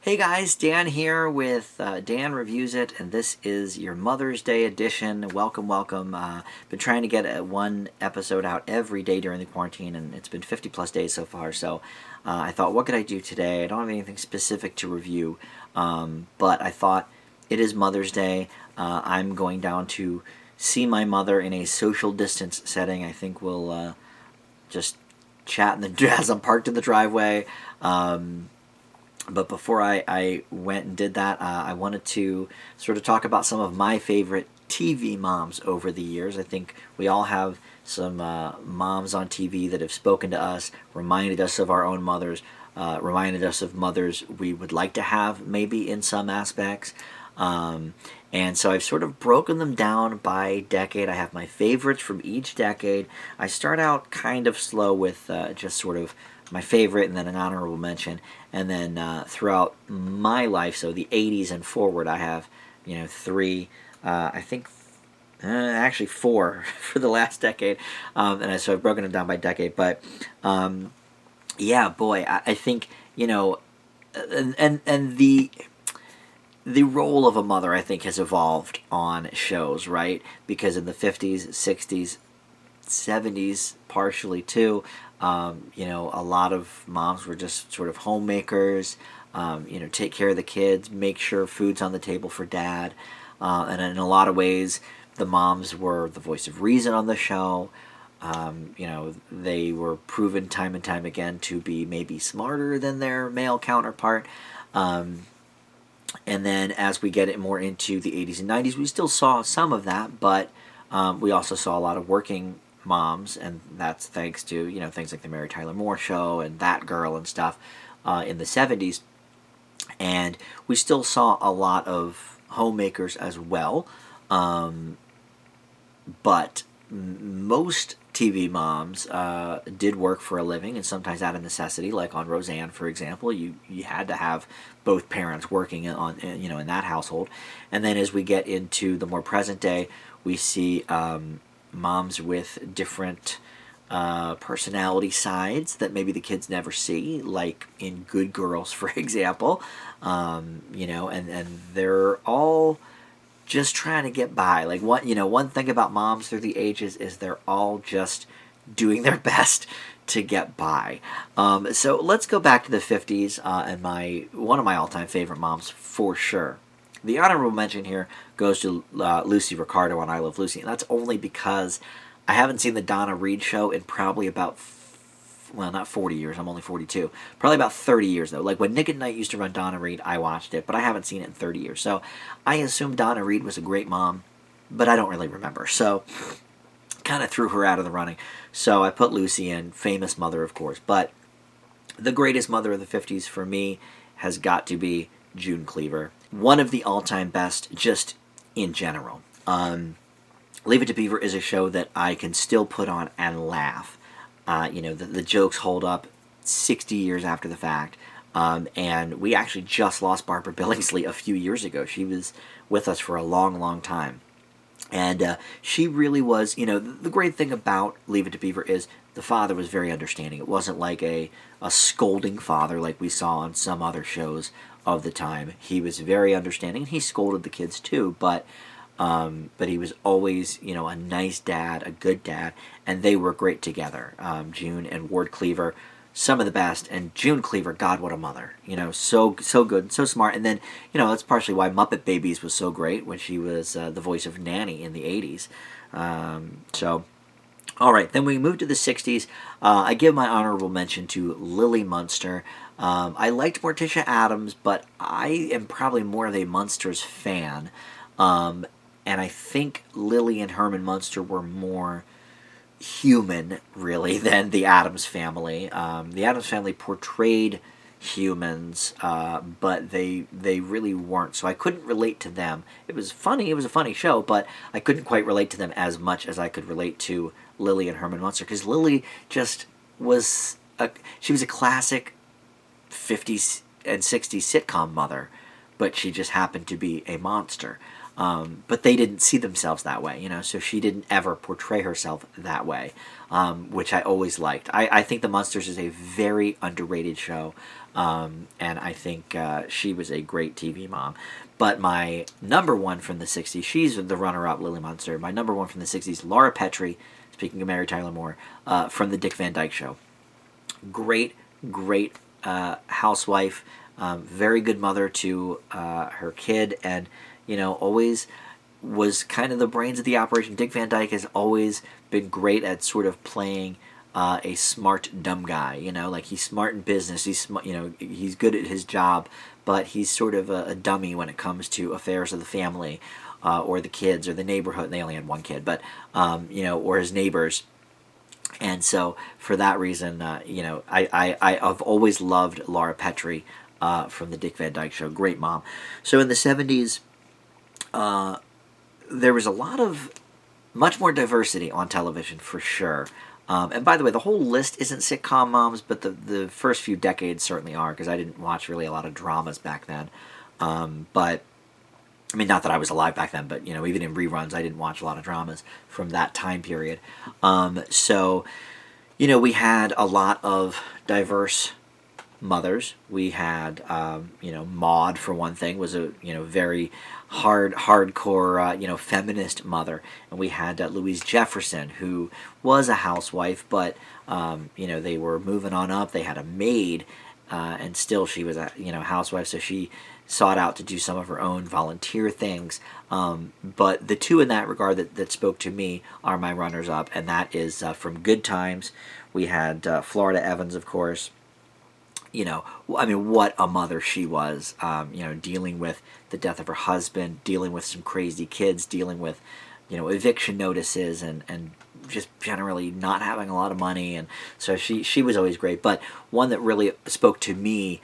Hey guys, Dan here with Dan Reviews It, and this is your Mother's Day edition. Welcome, welcome. Been trying to get one episode out every day during the quarantine, and it's been 50 plus days so far. So I thought, what could I do today? I don't have anything specific to review, but I thought it is Mother's Day. I'm going down to see my mother in a social distance setting. I think we'll just chat as I'm parked in the driveway. But before I went and did that, I wanted to sort of talk about some of my favorite TV moms over the years. I think we all have some moms on TV that have spoken to us, reminded us of our own mothers, reminded us of mothers we would like to have maybe in some aspects. And so I've sort of broken them down by decade. I have my favorites from each decade. I start out kind of slow with just sort of my favorite and then an honorable mention. And then throughout my life, so the 80s and forward, I have, three, I think, actually four for the last decade. So I've broken it down by decade. But yeah, boy, I think, and the role of a mother, I think, has evolved on shows, right? Because in the 50s, 60s, 70s, partially too, a lot of moms were just sort of homemakers, take care of the kids, make sure food's on the table for dad. And in a lot of ways, the moms were the voice of reason on the show. They were proven time and time again to be maybe smarter than their male counterpart. And then as we get it more into the 80s and 90s, we still saw some of that, but we also saw a lot of working moms, and that's thanks to things like the Mary Tyler Moore Show and That Girl and stuff in the 70s. And we still saw a lot of homemakers as well, but most TV moms did work for a living, and sometimes out of necessity, like on Roseanne, for example. You had to have both parents working in that household. And then as we get into the more present day, we see moms with different personality sides that maybe the kids never see, like in Good Girls, for example. And they're all just trying to get by. Like one thing about moms through the ages is they're all just doing their best to get by. So let's go back to the 50s and one of my all-time favorite moms for sure. The honorable mention here goes to Lucy Ricardo on I Love Lucy, and that's only because I haven't seen the Donna Reed show in probably about, not 40 years, I'm only 42, probably about 30 years though. Like when Nick at Night used to run Donna Reed, I watched it, but I haven't seen it in 30 years. So I assume Donna Reed was a great mom, but I don't really remember. So kind of threw her out of the running. So I put Lucy in, famous mother of course, but the greatest mother of the 50s for me has got to be June Cleaver. One of the all-time best, just in general. Leave It to Beaver is a show that I can still put on and laugh. The jokes hold up 60 years after the fact. And we actually just lost Barbara Billingsley a few years ago. She was with us for a long, long time. And she really was, the great thing about Leave It to Beaver is the father was very understanding. It wasn't like a scolding father like we saw on some other shows of the time. He was very understanding. He scolded the kids too, but he was always, a nice dad, a good dad, and they were great together. June and Ward Cleaver, some of the best, and June Cleaver, God, what a mother. So good, so smart. And then, that's partially why Muppet Babies was so great when she was the voice of Nanny in the 80s. All right, then we move to the 60s. I give my honorable mention to Lily Munster. I liked Morticia Addams, but I am probably more of a Munsters fan. And I think Lily and Herman Munster were more human, really, than the Addams family. The Addams family portrayed humans, but they really weren't. So I couldn't relate to them. It was funny. It was a funny show, but I couldn't quite relate to them as much as I could relate to Lily and Herman Munster, because Lily just was she was a classic 50s and 60s sitcom mother, but she just happened to be a monster. But they didn't see themselves that way, so she didn't ever portray herself that way, which I always liked. I think The Munsters is a very underrated show, and I think she was a great TV mom. But my number one from the 60s, she's the runner-up, Lily Munster. My number one from the 60s, Laura Petrie, speaking of Mary Tyler Moore, from the Dick Van Dyke Show. Great, great housewife, very good mother to her kid, and always was kind of the brains of the operation. Dick Van Dyke has always been great at sort of playing a smart dumb guy. Like he's smart in business. He's he's good at his job, but he's sort of a dummy when it comes to affairs of the family, or the kids, or the neighborhood. They only had one kid, but or his neighbors. And so for that reason, I've always loved Laura Petrie from the Dick Van Dyke Show. Great mom. So in the 70s, there was much more diversity on television for sure. And by the way, the whole list isn't sitcom moms, but the first few decades certainly are, because I didn't watch really a lot of dramas back then. But I mean, not that I was alive back then, but even in reruns, I didn't watch a lot of dramas from that time period. So we had a lot of diverse mothers. We had, Maude, for one thing, was a very hardcore feminist mother, and we had Louise Jefferson, who was a housewife, but they were moving on up. They had a maid, and still she was a housewife, so she sought out to do some of her own volunteer things. But the two in that regard that spoke to me are my runners-up, and that is from Good Times. We had Florida Evans, of course. What a mother she was, dealing with the death of her husband, dealing with some crazy kids, dealing with, eviction notices, and just generally not having a lot of money. And so she was always great. But one that really spoke to me,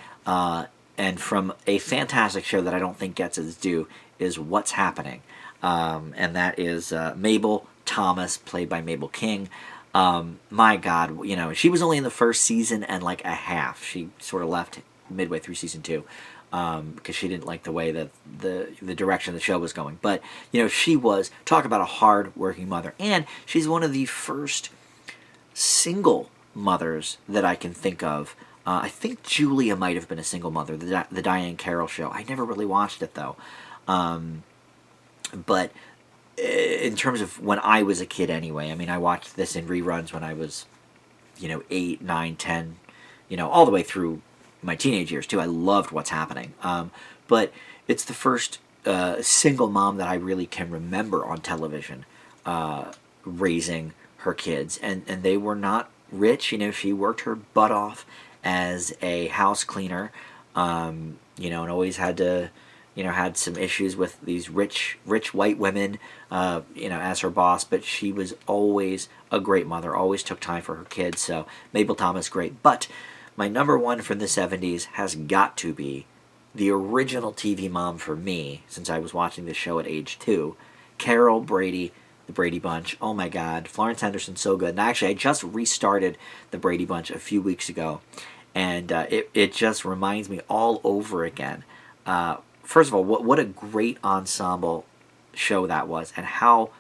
and from a fantastic show that I don't think gets its due, is What's Happening. And that is Mabel Thomas, played by Mabel King. My God, she was only in the first season and like a half. She sort of left midway through season 2 because she didn't like the way that the direction the show was going. But she was, talk about a hard-working mother, and she's one of the first single mothers that I can think of. I think Julia might have been a single mother, the Diane Carroll show. I never really watched it though, but in terms of when I was a kid anyway, I watched this in reruns when I was, 8, 9, 10, all the way through my teenage years too. I loved What's Happening. But it's the first single mom that I really can remember on television raising her kids. And they were not rich. She worked her butt off as a house cleaner, and always had to, had some issues with these rich white women, as her boss, but she was always a great mother, always took time for her kids. So Mabel Thomas, great. But my number one from the 70s has got to be the original TV mom for me, since I was watching this show at age 2, Carol Brady, The Brady Bunch. Oh my God, Florence Henderson, so good. And actually, I just restarted The Brady Bunch a few weeks ago, and it just reminds me all over again. First of all, what a great ensemble show that was, and how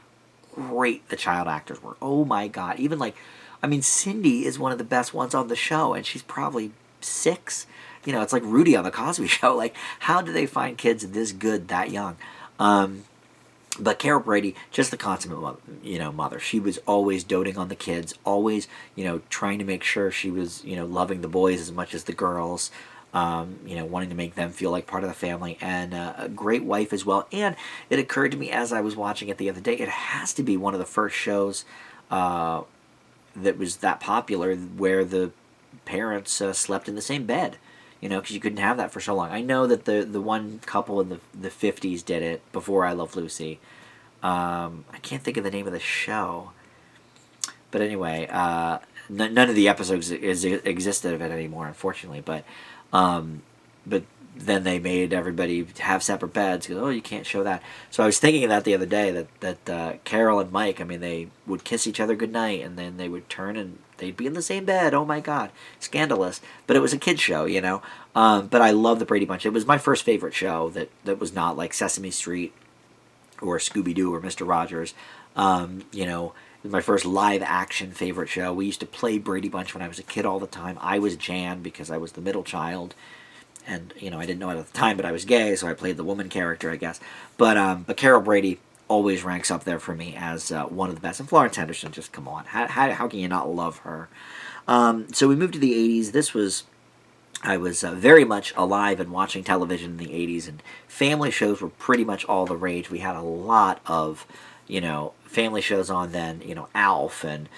great the child actors were. Oh my God. Even Cindy is one of the best ones on the show, and she's probably 6. It's like Rudy on the Cosby Show. Like, how do they find kids this good that young? But Carol Brady, just the consummate mother. She was always doting on the kids, always, trying to make sure she was, loving the boys as much as the girls. Wanting to make them feel like part of the family, and a great wife as well. And it occurred to me as I was watching it the other day, it has to be one of the first shows that was that popular where the parents slept in the same bed, because you couldn't have that for so long. I know that the one couple in the 50s did it before I Love Lucy. I can't think of the name of the show, but anyway, none of the episodes existed of it anymore, unfortunately. But then they made everybody have separate beds because, you can't show that. So I was thinking of that the other day, that Carol and Mike, they would kiss each other goodnight, and then they would turn and they'd be in the same bed. Oh my God, scandalous. But it was a kid's show, But I love the Brady Bunch. It was my first favorite show that was not like Sesame Street or Scooby-Doo or Mr. Rogers. You know, my first live action favorite show. We used to play Brady Bunch when I was a kid all the time. I was Jan because I was the middle child, and you know I didn't know it at the time, but I was gay, so I played the woman character, I guess. But Carol Brady always ranks up there for me as one of the best. And Florence Henderson, just come on, how can you not love her? So we moved to the 80s. I was very much alive and watching television in the 80s, and family shows were pretty much all the rage. We had a lot of, you know, family shows on then, you know, Alf and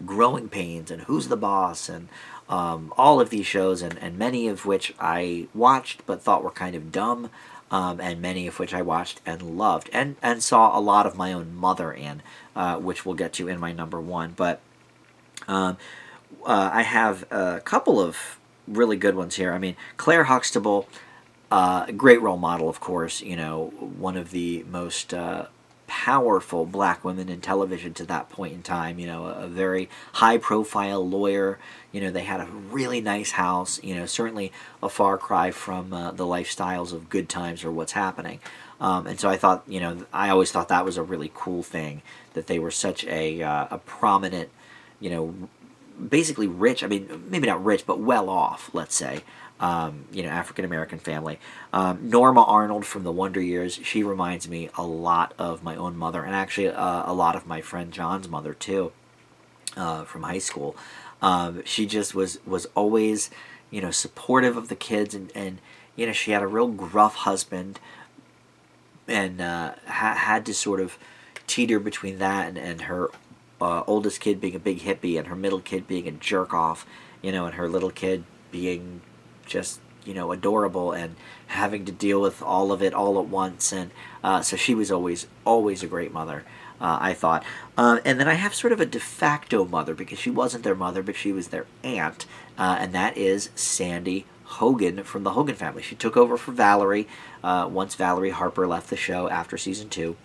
Growing Pains and Who's the Boss and all of these shows, and many of which I watched but thought were kind of dumb, and many of which I watched and loved, and saw a lot of my own mother in, which we'll get to in my number one. But I have a couple of really good ones here. I mean, Claire Huxtable, great role model, of course, you know, one of the most powerful black women in television to that point in time, you know, a very high-profile lawyer. You know, they had a really nice house, you know, certainly a far cry from the lifestyles of Good Times or What's Happening. And so I thought, you know, I always thought that was a really cool thing, that they were such a prominent, you know, basically rich, I mean, maybe not rich, but well off, let's say, you know, African-American family. Norma Arnold from the Wonder Years, she reminds me a lot of my own mother, and actually a lot of my friend John's mother, too, from high school. She just was always, you know, supportive of the kids, and you know, she had a real gruff husband, and had to sort of teeter between that and her oldest kid being a big hippie, and her middle kid being a jerk off, you know, and her little kid being just, you know, adorable, and having to deal with all of it all at once. And so she was always a great mother, I thought. And then I have sort of a de facto mother, because she wasn't their mother, but she was their aunt, and that is Sandy Hogan from the Hogan family. She took over for Valerie once Valerie Harper left the show after season 2.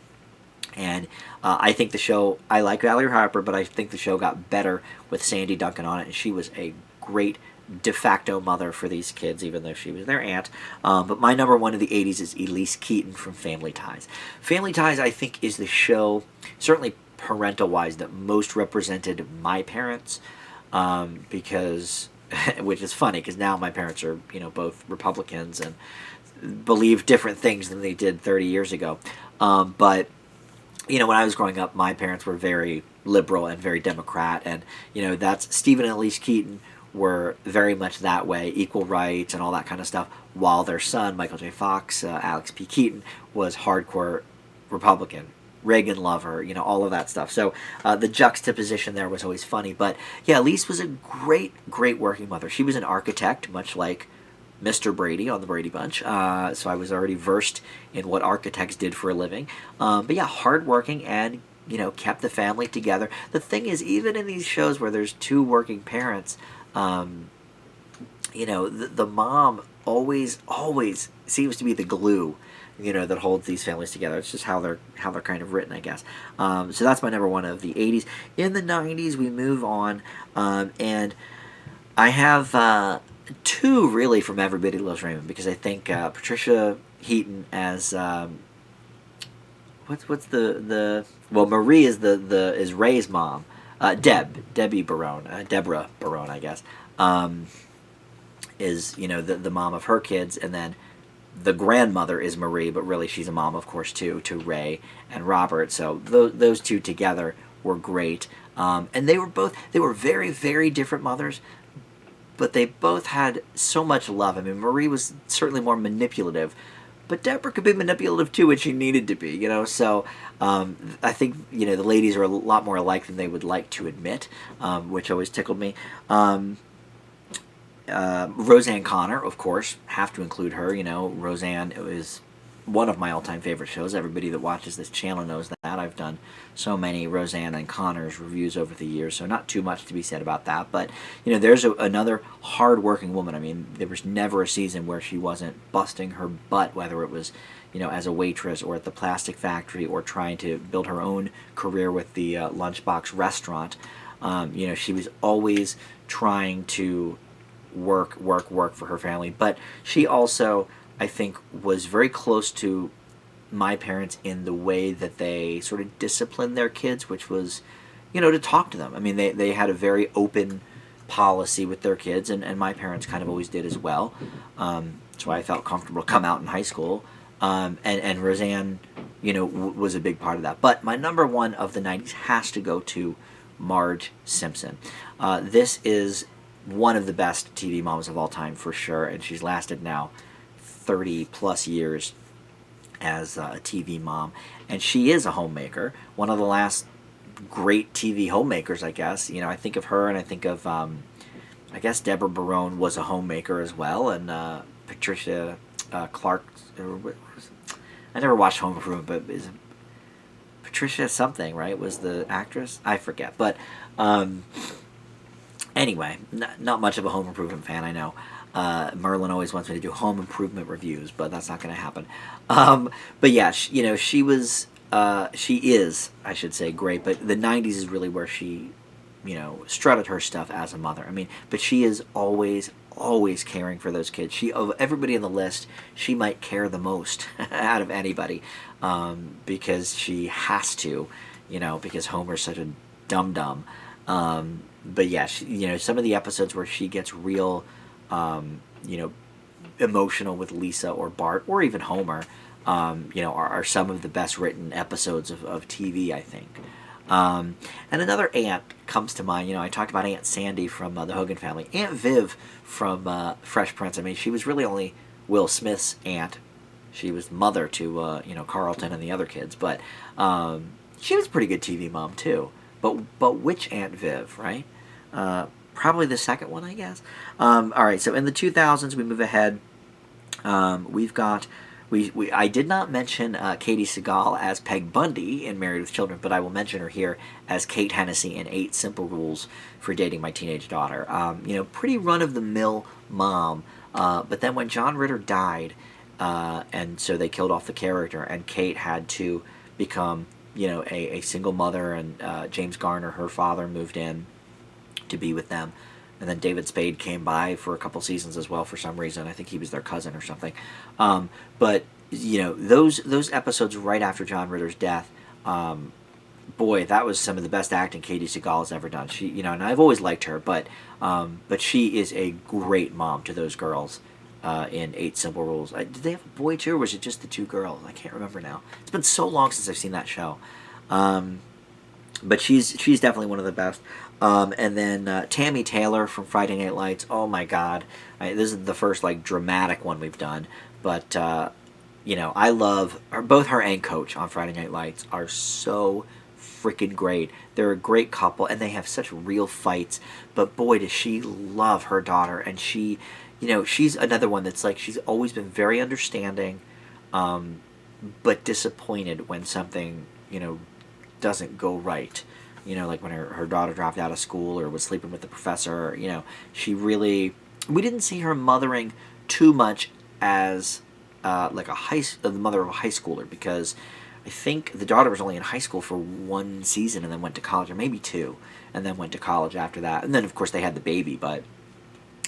And I think the show, I like Valerie Harper, but I think the show got better with Sandy Duncan on it, and she was a great de facto mother for these kids, even though she was their aunt. But my number one of the 80s is Elise Keaton from Family Ties. Family Ties, I think, is the show, certainly parental-wise, that most represented my parents, because, which is funny, because now my parents are, you know, both Republicans and believe different things than they did 30 years ago. But you know, when I was growing up, my parents were very liberal and very Democrat, and you know, that's Stephen and Elise Keaton were very much that way, equal rights and all that kind of stuff, while their son, Michael J. Fox, Alex P. Keaton, was hardcore Republican, Reagan lover, you know, all of that stuff. So the juxtaposition there was always funny. But yeah, Elise was a great working mother. She was an architect, much like Mr. Brady on the Brady Bunch, so I was already versed in what architects did for a living. But yeah, hardworking, and you know, kept the family together. The thing is, even in these shows where there's two working parents, you know, the mom always seems to be the glue, you know, that holds these families together. It's just how they're kind of written, I guess. So that's my number one of the 80s. In the 90s, we move on, and I have two really from Everybody Loves Raymond, because I think Patricia Heaton as what's the well, Marie is is Ray's mom, Debbie Barone, Deborah Barone, I guess, is, you know, the mom of her kids, and then the grandmother is Marie, but really she's a mom, of course, too, to Ray and Robert. So those two together were great, and they were very, very different mothers, but they both had so much love. I mean, Marie was certainly more manipulative, but Deborah could be manipulative too when she needed to be, you know. So I think, you know, the ladies are a lot more alike than they would like to admit, which always tickled me. Roseanne Connor, of course, have to include her. You know, Roseanne is one of my all-time favorite shows. Everybody that watches this channel knows that. I've done so many Roseanne and Connor's reviews over the years, so not too much to be said about that. But, you know, there's another hard-working woman. I mean, there was never a season where she wasn't busting her butt, whether it was, you know, as a waitress or at the plastic factory or trying to build her own career with the Lunchbox restaurant. You know, she was always trying to work for her family. But she also, I think, was very close to my parents in the way that they sort of disciplined their kids, which was, to talk to them. I mean, they had a very open policy with their kids, and my parents kind of always did as well. That's why I felt comfortable to come out in high school. And Roseanne, was a big part of that. But my number one of the 90s has to go to Marge Simpson. This is one of the best TV moms of all time for sure, and she's lasted now 30 plus years as a TV mom, and she is a homemaker, one of the last great TV homemakers, I guess. I think of her, and I think of I guess Deborah Barone was a homemaker as well, and Patricia Clark. I never watched Home Improvement, but is Patricia something, right? Was the actress? I forget, but anyway, not much of a Home Improvement fan, I know. Merlin always wants me to do Home Improvement reviews, but that's not going to happen. But yeah, she was, she is, I should say, great. But the 90s is really where she, strutted her stuff as a mother. I mean, but she is always caring for those kids. Of everybody on the list, she might care the most out of anybody, because she has to, because Homer's such a dum-dum. But yeah, some of the episodes where she gets real, emotional with Lisa or Bart or even Homer, are some of the best written episodes of TV, I think. And another aunt comes to mind. I talked about Aunt Sandy from the Hogan family. Aunt Viv from Fresh Prince. I mean, she was really only Will Smith's aunt. She was mother to, Carlton and the other kids. But she was a pretty good TV mom, too. But which Aunt Viv, right? Probably the second one, I guess. All right, so in the 2000s, we move ahead. We've got... I did not mention Katey Sagal as Peg Bundy in Married with Children, but I will mention her here as Kate Hennessy in 8 Simple Rules for Dating My Teenage Daughter. Pretty run-of-the-mill mom, but then when John Ritter died, and so they killed off the character, and Kate had to become, a single mother, and James Garner, her father, moved in to be with them. And then David Spade came by for a couple seasons as well for some reason. I think he was their cousin or something. But those episodes right after John Ritter's death, boy, that was some of the best acting Katey Sagal has ever done. She, and I've always liked her, but she is a great mom to those girls in 8 Simple Rules. Did they have a boy too, or was it just the 2 girls? I can't remember now. It's been so long since I've seen that show. But she's definitely one of the best. And then Tammy Taylor from Friday Night Lights. Oh my God, this is the first dramatic one we've done. But I love her. Both her and Coach on Friday Night Lights are so freaking great. They're a great couple, and they have such real fights. But boy, does she love her daughter, and she, she's another one that's she's always been very understanding, but disappointed when something doesn't go right. Like when her daughter dropped out of school or was sleeping with the professor. She really... We didn't see her mothering too much as the mother of a high schooler, because I think the daughter was only in high school for 1 season and then went to college, or maybe 2, and then went to college after that. And then, of course, they had the baby, but,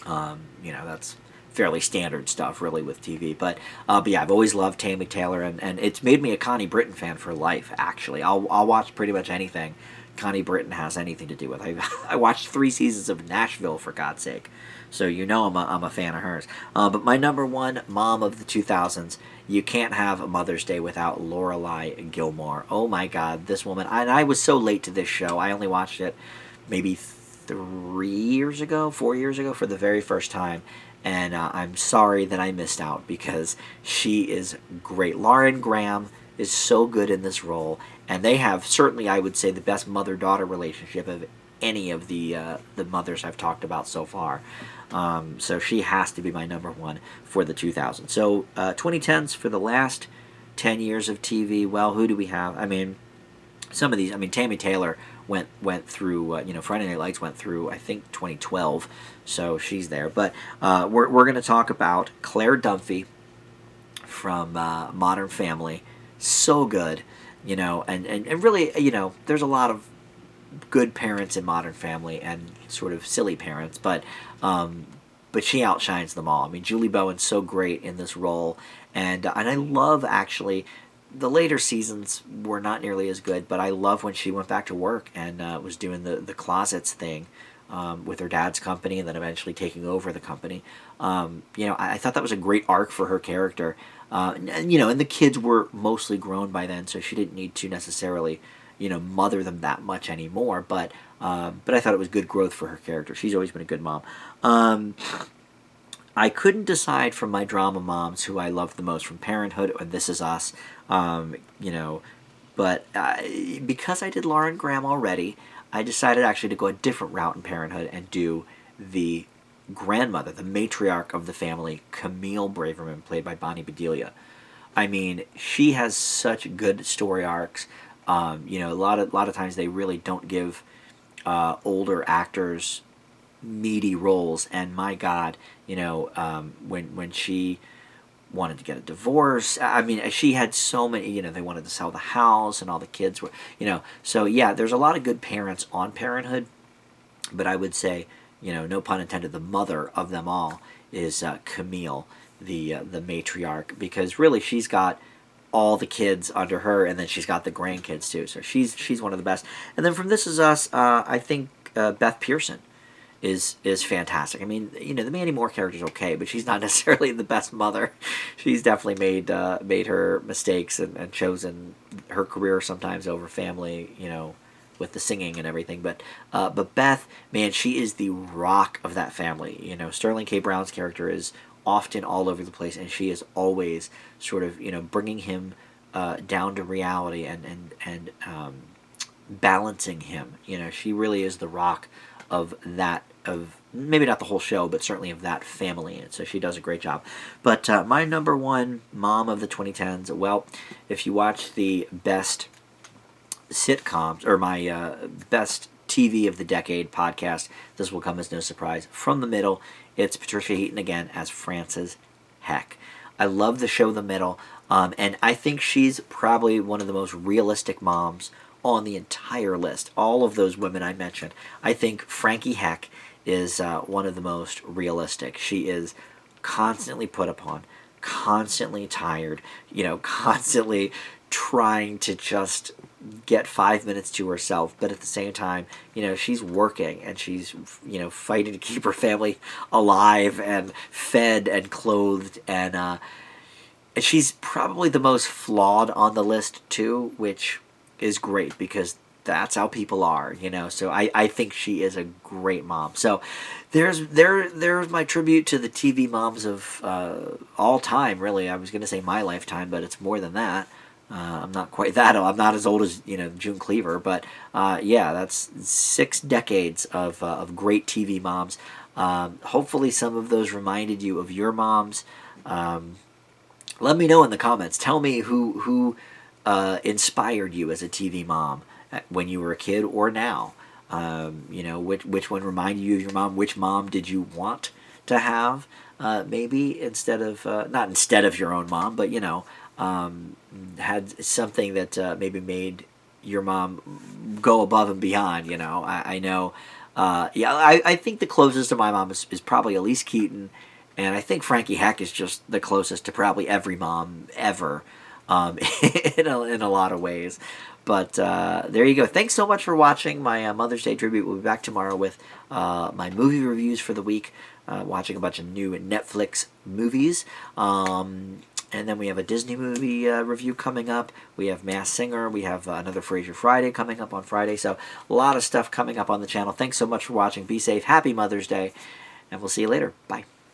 that's fairly standard stuff, really, with TV. But yeah, I've always loved Tammy Taylor, and it's made me a Connie Britton fan for life, actually. I'll watch pretty much anything Connie Britton has anything to do with. I watched 3 seasons of Nashville, for God's sake. So I'm a fan of hers. But my number one mom of the 2000s, you can't have a Mother's Day without Lorelai Gilmore. Oh my God, this woman. I was so late to this show. I only watched it maybe 4 years ago for the very first time. And I'm sorry that I missed out, because she is great. Lauren Graham is so good in this role, and they have certainly, I would say, the best mother-daughter relationship of any of the mothers I've talked about so far. So she has to be my number one for the 2000s. So 2010s for the last 10 years of TV. Well, who do we have? I mean, some of these. I mean, Tammy Taylor went through. Friday Night Lights went through, I think, 2012. So she's there. But we're going to talk about Claire Dunphy from Modern Family. So good, and really, there's a lot of good parents in Modern Family and sort of silly parents, but she outshines them all. I mean, Julie Bowen's so great in this role, and I love, actually, the later seasons were not nearly as good, but I love when she went back to work and was doing the closets thing with her dad's company, and then eventually taking over the company. I thought that was a great arc for her character. And the kids were mostly grown by then, so she didn't need to necessarily, mother them that much anymore. But I thought it was good growth for her character. She's always been a good mom. I couldn't decide from my drama moms who I loved the most, from Parenthood or This Is Us. But because I did Lauren Graham already, I decided actually to go a different route in Parenthood and do the grandmother, the matriarch of the family, Camille Braverman, played by Bonnie Bedelia. I mean, she has such good story arcs. A lot of times they really don't give older actors meaty roles, and my God, when she wanted to get a divorce, I mean, she had so many, they wanted to sell the house, and all the kids were, so yeah, there's a lot of good parents on Parenthood, but I would say, no pun intended, the mother of them all is Camille, the matriarch, because really she's got all the kids under her, and then she's got the grandkids too, so she's one of the best. And then from This Is Us, I think Beth Pearson is fantastic. I mean, the Mandy Moore character's okay, but she's not necessarily the best mother. She's definitely made her mistakes and chosen her career sometimes over family, with the singing and everything. But Beth, man, she is the rock of that family. Sterling K. Brown's character is often all over the place, and she is always sort of, bringing him down to reality and balancing him. She really is the rock of maybe not the whole show, but certainly of that family, and so she does a great job. But my number one mom of the 2010s, well, if you watch the best sitcoms, or my best TV of the decade podcast, this will come as no surprise. From the middle, it's Patricia Heaton again as Frances Heck. I love the show The Middle, and I think she's probably one of the most realistic moms on the entire list. All of those women I mentioned, I think Frankie Heck is one of the most realistic. She is constantly put upon, constantly tired, constantly trying to just get 5 minutes to herself, but at the same time, she's working, and she's, fighting to keep her family alive and fed and clothed, and she's probably the most flawed on the list too, which is great because that's how people are, so I think she is a great mom. So there's my tribute to the TV moms of all time, really. I was going to say my lifetime, but it's more than that. I'm not quite that old. I'm not as old as June Cleaver, but yeah, that's 6 decades of great TV moms. Hopefully some of those reminded you of your moms. Let me know in the comments. Tell me who inspired you as a TV mom when you were a kid or now. Which one reminded you of your mom? Which mom did you want to have? Maybe instead of not instead of your own mom, but had something that maybe made your mom go above and beyond. I know. I think the closest to my mom is probably Elise Keaton, and I think Frankie Heck is just the closest to probably every mom ever. In a lot of ways. But there you go. Thanks so much for watching my Mother's Day tribute. We'll be back tomorrow with my movie reviews for the week, watching a bunch of new Netflix movies. And then we have a Disney movie review coming up. We have Masked Singer. We have another Frasier Friday coming up on Friday. So a lot of stuff coming up on the channel. Thanks so much for watching. Be safe. Happy Mother's Day. And we'll see you later. Bye.